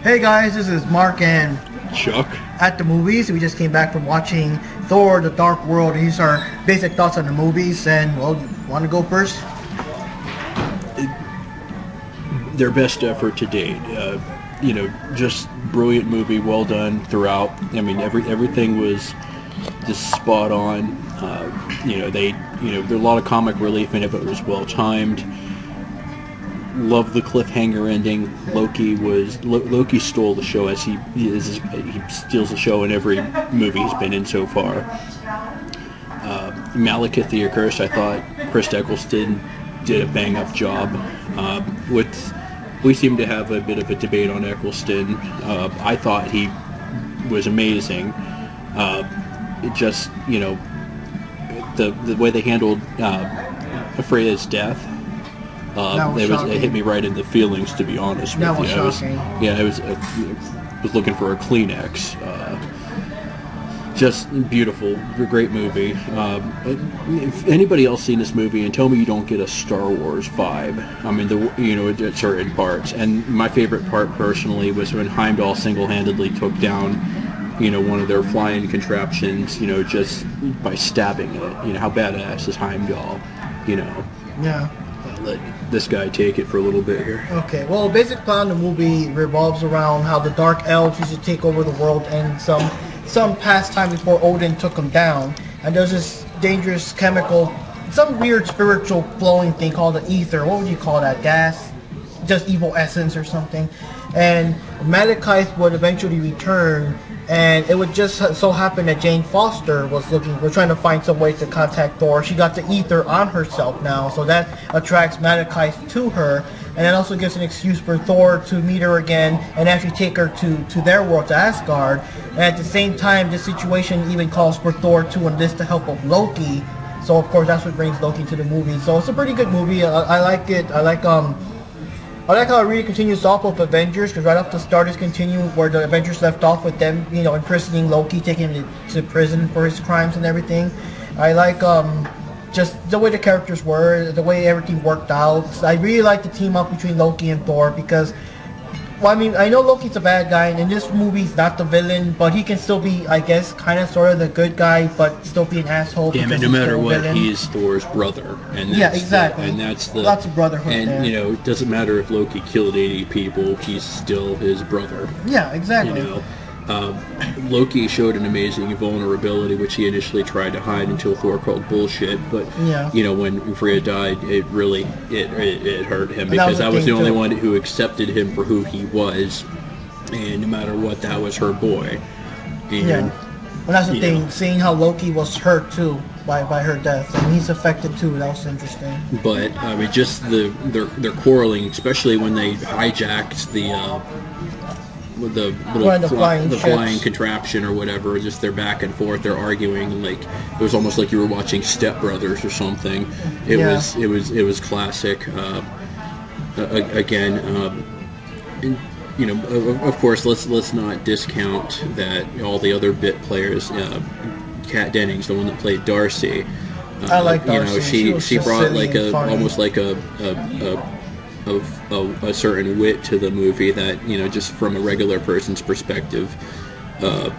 Hey guys, this is Mark and Chuck. at the movies. We just came back from watching Thor: The Dark World. These are basic thoughts on the movies, and well, want to go first? Their best effort to date. Just brilliant movie, well done throughout. I mean, everything was just spot on. There's a lot of comic relief in it, but it was well timed. Love the cliffhanger ending. Loki stole the show as he steals the show in every movie he's been in so far. Malekith the Accursed, I thought Chris Eccleston did a bang up job. We seem to have a bit of a debate on Eccleston. I thought he was amazing. The way they handled Freya's death. It hit me right in the feelings, to be honest with you. I was looking for a Kleenex. Just beautiful, great movie. If anybody else seen this movie, and tell me you don't get a Star Wars vibe. I mean, at certain parts. And my favorite part, personally, was when Heimdall single-handedly took down, one of their flying contraptions, just by stabbing it. How badass is Heimdall? Yeah. Let this guy take it for a little bit here. Okay, well, the basic plot of the movie revolves around how the Dark Elves used to take over the world and some past time before Odin took them down. And there's this dangerous chemical, some weird spiritual flowing thing called the ether. What would you call that? Gas? Just evil essence or something. And Malekith would eventually return, and it would just so happen that Jane Foster was trying to find some way to contact Thor. She got the ether on herself now, so that attracts Malekith to her, and that also gives an excuse for Thor to meet her again and actually take her to their world, to Asgard. And at the same time, this situation even calls for Thor to enlist the help of Loki. So of course that's what brings Loki to the movie. So it's a pretty good movie. I like it. I like how it really continues off of Avengers, because right off the start is continuing where the Avengers left off with them, imprisoning Loki, taking him to prison for his crimes and everything. I like just the way the characters were, the way everything worked out. I really like the team up between Loki and Thor because, I know Loki's a bad guy, and in this movie he's not the villain, but he can still be, I guess, kind of sort of the good guy, but still be an asshole. Yeah, no matter what, he's Thor's brother, and exactly. And that's the lots of brotherhood. And there. It doesn't matter if Loki killed 80 people; he's still his brother. Yeah, exactly. Loki showed an amazing vulnerability, which he initially tried to hide until Thor called bullshit. But when Freya died, it really it hurt him, because I was the only one who accepted him for who he was, and no matter what, that was her boy. And, well, that's the thing. Seeing how Loki was hurt too by her death, and he's affected too. That was interesting. But just their quarreling, especially when they hijacked the flying contraption or whatever, just their back and forth, they're arguing, like it was almost like you were watching Step Brothers or something. It was classic. Of course, let's not discount that all the other bit players. Kat Dennings, the one that played Darcy. I like Darcy. She brought like almost like a certain wit to the movie that, just from a regular person's perspective, the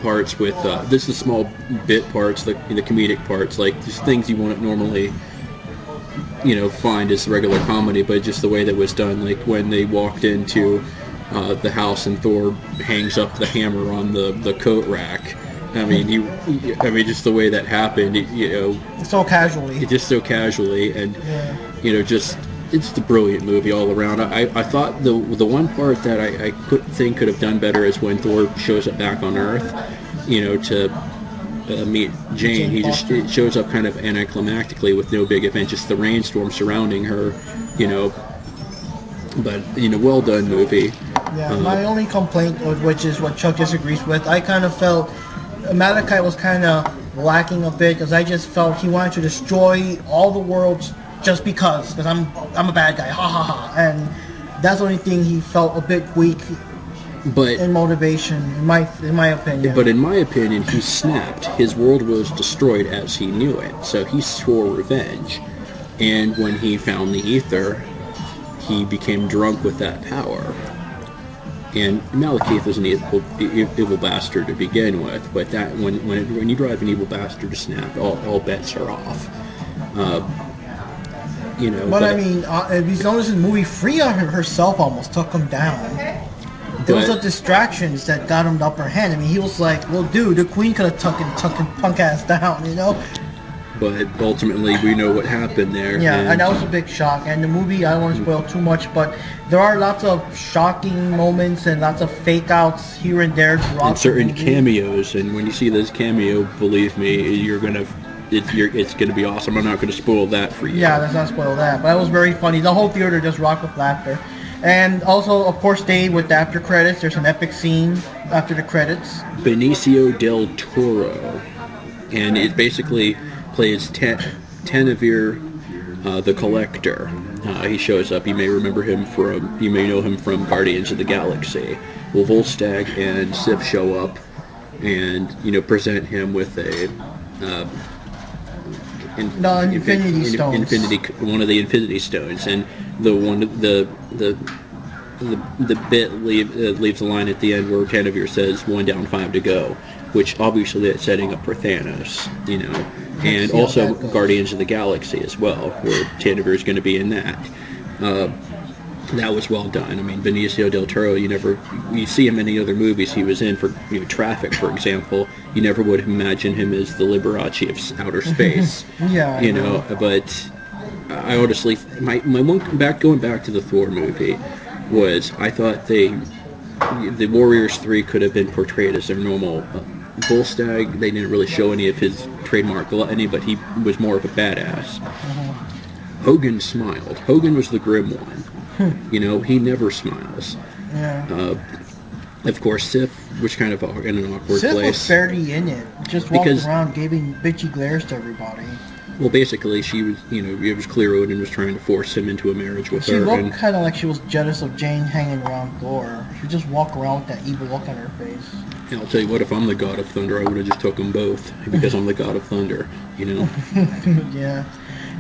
parts with this is small bit parts, the comedic parts, like just things you wouldn't normally find as regular comedy, but just the way that was done, like when they walked into the house and Thor hangs up the hammer on the coat rack. Just the way that happened, so casually. Just so casually, and it's the brilliant movie all around. I thought the one part that I could have done better is when Thor shows up back on Earth, to meet Jane. It shows up kind of anticlimactically with no big event, just the rainstorm surrounding her, But well done movie. Yeah, my only complaint, which is what Chuck disagrees with, I kind of felt Malekith was kind of lacking a bit, because I just felt he wanted to destroy all the worlds just because I'm a bad guy, ha ha ha, and that's the only thing he felt a bit weak in motivation, in my opinion. But in my opinion, he snapped. His world was destroyed as he knew it, so he swore revenge. And when he found the ether, he became drunk with that power. And Malekith was an evil bastard to begin with, but that when you drive an evil bastard to snap, all bets are off. You know, but I mean, if you notice in the movie, Freya herself almost took him down. It was the distractions that got him the upper hand. I mean, he was like, well, dude, the queen could have tucked him punk ass down, you know? But ultimately, we know what happened there. Yeah, and that was a big shock. And the movie, I don't want to spoil too much, but there are lots of shocking moments and lots of fake outs here and there throughout and certain the movie. cameos. And when you see this cameo, believe me, it's gonna be awesome. I'm not gonna spoil that for you. Yeah, let's not spoil that. But that was very funny. The whole theater just rocked with laughter. And also, of course, stay with the after credits. There's an epic scene after the credits. Benicio del Toro, and it basically plays Tanavir, the Collector. He shows up. You may know him from Guardians of the Galaxy. Well, Volstagg and Sif show up, and present him with a Infinity Stones. One of the Infinity Stones, and the bit leaves a line at the end where Tanavir says 1 down, 5 to go, which obviously that's setting up for Thanos, and also Guardians of the Galaxy as well, where Tanavir is going to be in that. That was well done. I mean, Benicio del Toro, you see him in any other movies he was in, for Traffic, for example. You never would have imagined him as the Liberace of outer space. Yeah. But I honestly, my one going back to the Thor movie was, I thought the Warriors 3 could have been portrayed as their normal. Volstagg, they didn't really show any of his trademark gluttony, but he was more of a badass. Hogan smiled. Hogan was the grim one. He never smiles. Yeah. Of course, Sif was kind of in an awkward Sif place. was barely in it. Just walking around giving bitchy glares to everybody. Well, basically, she was, it was clear Odin was trying to force him into a marriage with her. She looked kind of like she was jealous of Jane hanging around Thor. She would just walk around with that evil look on her face. And I'll tell you what, if I'm the God of Thunder, I would have just took them both, because I'm the God of Thunder, Yeah.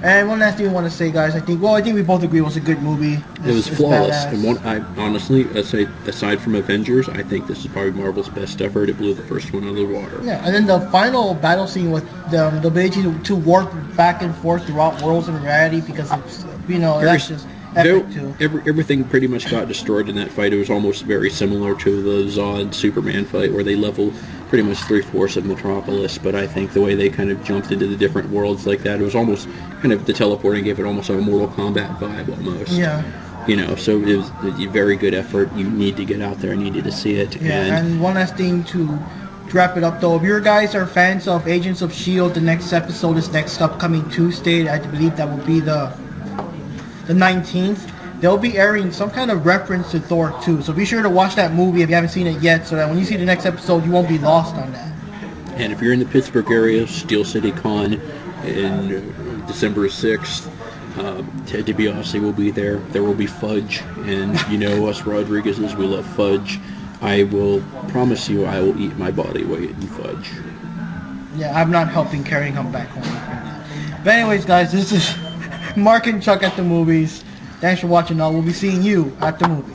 And one last thing I want to say, guys, I think we both agree it was a good movie. It was flawless. And I honestly, aside from Avengers, I think this is probably Marvel's best effort. It blew the first one out of the water. Yeah, and then the final battle scene with the ability to warp back and forth throughout worlds and reality, because it's, that's just epic too. Everything pretty much got destroyed in that fight. It was almost very similar to the Zod Superman fight, where they leveled pretty much 3/4 of Metropolis. But I think the way they kind of jumped into the different worlds like that, it was almost kind of, the teleporting gave it almost a Mortal Kombat vibe almost. Yeah. So it was a very good effort. You need to get out there and you need to see it. Yeah, and one last thing to wrap it up, though. If you guys are fans of Agents of S.H.I.E.L.D., the next episode is next upcoming Tuesday. I believe that will be the 19th. They'll be airing some kind of reference to Thor 2. So be sure to watch that movie if you haven't seen it yet, so that when you see the next episode, you won't be lost on that. And if you're in the Pittsburgh area, Steel City Con in December 6th, Ted DiBiase will be there. There will be fudge, and us Rodriguezes, we love fudge. I will promise you I will eat my body weight in fudge. Yeah, I'm not helping carrying him back home. But anyways, guys, this is Mark and Chuck at the movies. Thanks for watching all. We'll be seeing you at the movies.